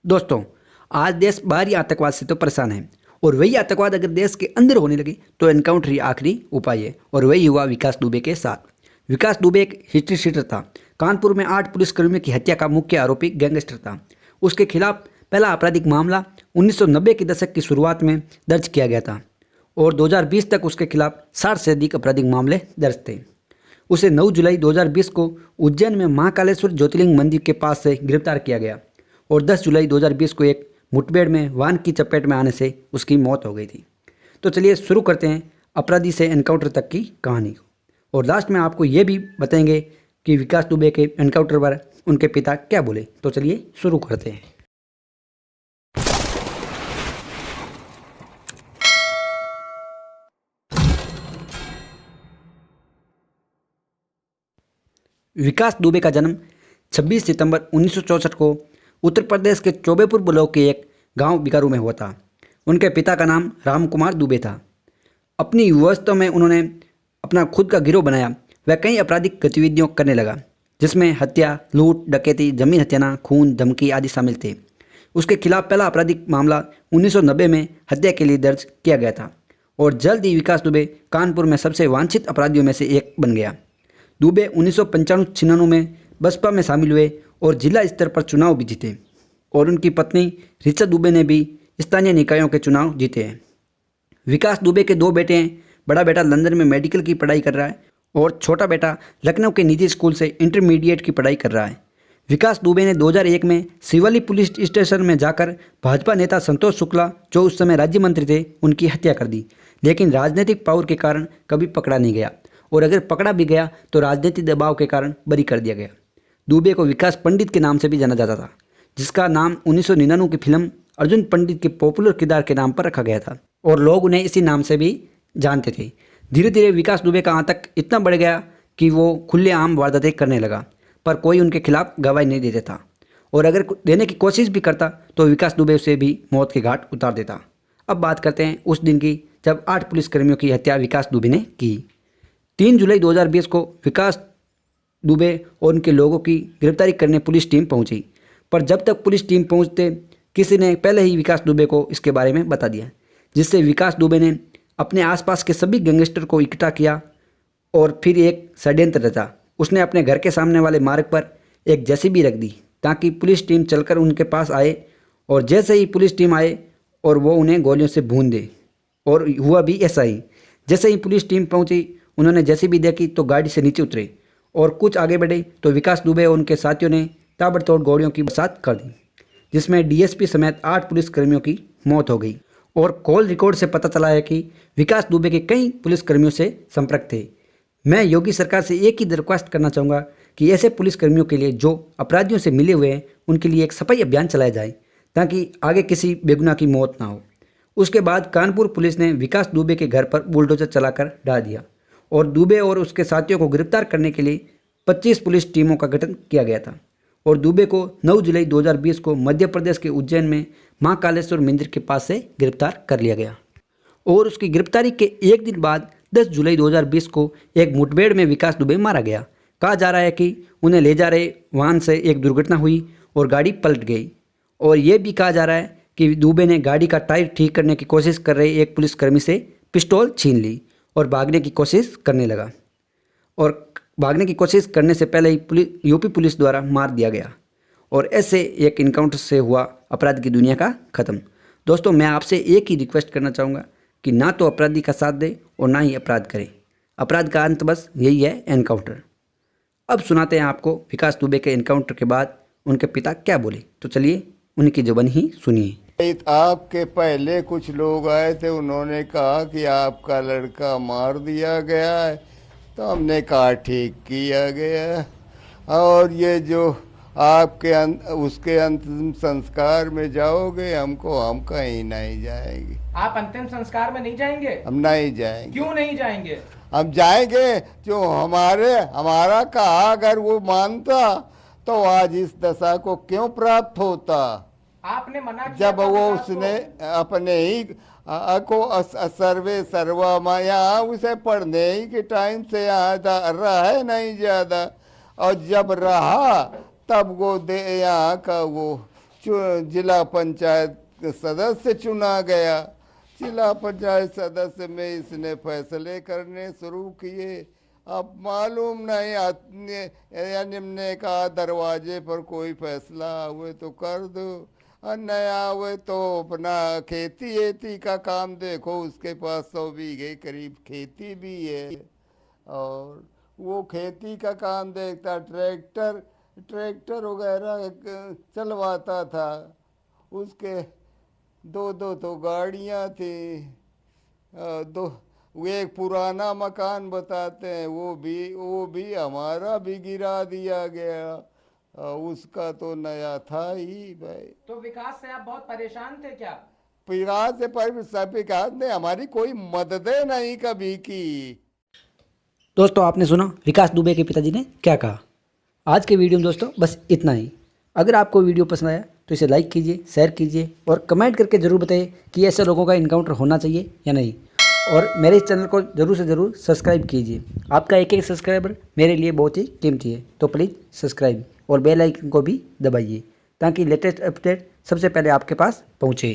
दोस्तों, आज देश बाहरी आतंकवाद से तो परेशान है और वही आतंकवाद अगर देश के अंदर होने लगे तो एनकाउंटर ही आखिरी उपाय है। और वही हुआ विकास दुबे के साथ। विकास दुबे एक हिस्ट्री शीटर था। कानपुर में 8 पुलिसकर्मियों की हत्या का मुख्य आरोपी गैंगस्टर था। उसके खिलाफ पहला आपराधिक मामला 1990 के दशक की शुरुआत में दर्ज किया गया था और 2020 तक उसके खिलाफ 60 से अधिक आपराधिक मामले दर्ज थे। उसे 9 जुलाई 2020 को उज्जैन में महाकालेश्वर ज्योतिर्लिंग मंदिर के पास से गिरफ्तार किया गया और 10 जुलाई 2020 को एक मुठभेड़ में वाहन की चपेट में आने से उसकी मौत हो गई थी। तो चलिए शुरू करते हैं अपराधी से एनकाउंटर तक की कहानी को और लास्ट में आपको ये भी बताएंगे कि विकास दुबे के एनकाउंटर पर उनके पिता क्या बोले। तो चलिए शुरू करते हैं। विकास दुबे का जन्म 26 सितंबर 1964 को उत्तर प्रदेश के चौबेपुर ब्लॉक के एक गांव बिकारू में हुआ था। उनके पिता का नाम राम कुमार दुबे था। अपनी युवावस्था में उन्होंने अपना खुद का गिरोह बनाया। वह कई आपराधिक गतिविधियों करने लगा जिसमें हत्या, लूट, डकैती, जमीन हत्याना, खून, धमकी आदि शामिल थे। उसके खिलाफ पहला आपराधिक मामला 1990 में हत्या के लिए दर्ज किया गया था और जल्द ही विकास दुबे कानपुर में सबसे वांछित अपराधियों में से एक बन गया। दुबे 1995-96 में बसपा में शामिल हुए और जिला स्तर पर चुनाव भी जीते और उनकी पत्नी ऋचा दुबे ने भी स्थानीय निकायों के चुनाव जीते हैं। विकास दुबे के 2 बेटे हैं। बड़ा बेटा लंदन में मेडिकल की पढ़ाई कर रहा है और छोटा बेटा लखनऊ के निजी स्कूल से इंटरमीडिएट की पढ़ाई कर रहा है। विकास दुबे ने 2001 में शिवाली पुलिस स्टेशन में जाकर भाजपा नेता संतोष शुक्ला, जो उस समय राज्य मंत्री थे, उनकी हत्या कर दी, लेकिन राजनीतिक पावर के कारण कभी पकड़ा नहीं गया और अगर पकड़ा भी गया तो राजनीतिक दबाव के कारण बरी कर दिया गया। दुबे को विकास पंडित के नाम से भी जाना जाता था, जिसका नाम 1999 की फिल्म अर्जुन पंडित के पॉपुलर किरदार के नाम पर रखा गया था और लोग उन्हें इसी नाम से भी जानते थे। धीरे धीरे विकास दुबे का आतंक इतना बढ़ गया कि वो खुलेआम वारदातें करने लगा, पर कोई उनके खिलाफ गवाही नहीं देता था और अगर देने की कोशिश भी करता तो विकास दुबे उसे भी मौत के घाट उतार देता। अब बात करते हैं उस दिन की जब 8 पुलिसकर्मियों की हत्या विकास दुबे ने की। 3 जुलाई 2020 को विकास दुबे और उनके लोगों की गिरफ्तारी करने पुलिस टीम पहुंची, पर जब तक पुलिस टीम पहुंचते किसी ने पहले ही विकास दुबे को इसके बारे में बता दिया, जिससे विकास दुबे ने अपने आसपास के सभी गैंगस्टर को इकट्ठा किया और फिर एक षड्यंत्र रचा। उसने अपने घर के सामने वाले मार्ग पर एक जेसीबी रख दी ताकि पुलिस टीम चलकर उनके पास आए और जैसे ही पुलिस टीम आए और वो उन्हें गोलियों से भून दे, और हुआ भी ऐसा ही। जैसे ही पुलिस टीम पहुंची, उन्होंने जेसीबी देखी तो गाड़ी से नीचे उतरे और कुछ आगे बढ़े तो विकास दुबे और उनके साथियों ने ताबड़तोड़ गोलियों की बरसात कर दी, जिसमें डीएसपी समेत 8 पुलिसकर्मियों की मौत हो गई। और कॉल रिकॉर्ड से पता चला है कि विकास दुबे के कई पुलिसकर्मियों से संपर्क थे। मैं योगी सरकार से एक ही दरख्वास्त करना चाहूँगा कि ऐसे पुलिसकर्मियों के लिए जो अपराधियों से मिले हुए हैं, उनके लिए एक सफाई अभियान चलाया जाए ताकि आगे किसी बेगुनाह की मौत ना हो। उसके बाद कानपुर पुलिस ने विकास दुबे के घर पर बुलडोजर चलाकर ढा दिया और दुबे और उसके साथियों को गिरफ्तार करने के लिए 25 पुलिस टीमों का गठन किया गया था और दुबे को 9 जुलाई 2020 को मध्य प्रदेश के उज्जैन में महाकालेश्वर मंदिर के पास से गिरफ्तार कर लिया गया और उसकी गिरफ्तारी के एक दिन बाद 10 जुलाई 2020 को एक मुठभेड़ में विकास दुबे मारा गया। कहा जा रहा है कि उन्हें ले जा रहे वाहन से एक दुर्घटना हुई और गाड़ी पलट गई और ये भी कहा जा रहा है कि दुबे ने गाड़ी का टायर ठीक करने की कोशिश कर रहे एक पुलिसकर्मी से पिस्तौल छीन ली और भागने की कोशिश करने लगा और भागने की कोशिश करने से पहले ही यूपी पुलिस द्वारा मार दिया गया और ऐसे एक इनकाउंटर से हुआ अपराध की दुनिया का ख़त्म। दोस्तों, मैं आपसे एक ही रिक्वेस्ट करना चाहूँगा कि ना तो अपराधी का साथ दे और ना ही अपराध करे। अपराध का अंत बस यही है, एनकाउंटर। अब सुनाते हैं आपको विकास दुबे के एनकाउंटर के बाद उनके पिता क्या बोले। तो चलिए उनकी जुबानी ही सुनिए। आपके पहले कुछ लोग आए थे, उन्होंने कहा कि आपका लड़का मार दिया गया है, तो हमने कहा ठीक किया गया। और ये जो आपके उसके अंतिम संस्कार में जाओगे, हम कहीं नहीं जाएंगे। आप अंतिम संस्कार में नहीं जाएंगे? हम नहीं जाएंगे। क्यों नहीं जाएंगे? हम जाएंगे जो हमारा कहा अगर वो मानता तो आज इस दशा को क्यों प्राप्त होता। आपने मना किया जब वो उसने अपने ही को सर्वे सर्वा यहाँ उसे पढ़ने ही के टाइम से यहाँ रहा है नहीं ज्यादा, और जब रहा तब वो यहाँ का वो जिला पंचायत सदस्य चुना गया। जिला पंचायत सदस्य में इसने फैसले करने शुरू किए। अब मालूम नहीं, निम्ने कहा दरवाजे पर कोई फैसला हुए तो कर दो, और नया हुए तो अपना खेती एती का काम देखो। उसके पास 100 बीघे करीब खेती भी है, और वो खेती का काम देखता, ट्रैक्टर वगैरह चलवाता था। उसके दो तो गाड़ियाँ थी, वो एक पुराना मकान बताते हैं, वो भी हमारा भी गिरा दिया गया। उसका तो नया था ही भाई। तो विकास से आप बहुत परेशान थे क्या? विकास ने हमारी कोई मददें नहीं कभी की। दोस्तों आपने सुना विकास दुबे के पिताजी ने क्या कहा। आज के वीडियो में दोस्तों बस इतना ही। अगर आपको वीडियो पसंद आया तो इसे लाइक कीजिए, शेयर कीजिए और कमेंट करके ज़रूर बताइए कि ऐसे लोगों का इनकाउंटर होना चाहिए या नहीं। और मेरे इस चैनल को ज़रूर से ज़रूर सब्सक्राइब कीजिए। आपका एक सब्सक्राइबर मेरे लिए बहुत ही कीमती है, तो प्लीज़ सब्सक्राइब और बेल आइकन को भी दबाइए ताकि लेटेस्ट अपडेट सबसे पहले आपके पास पहुँचे।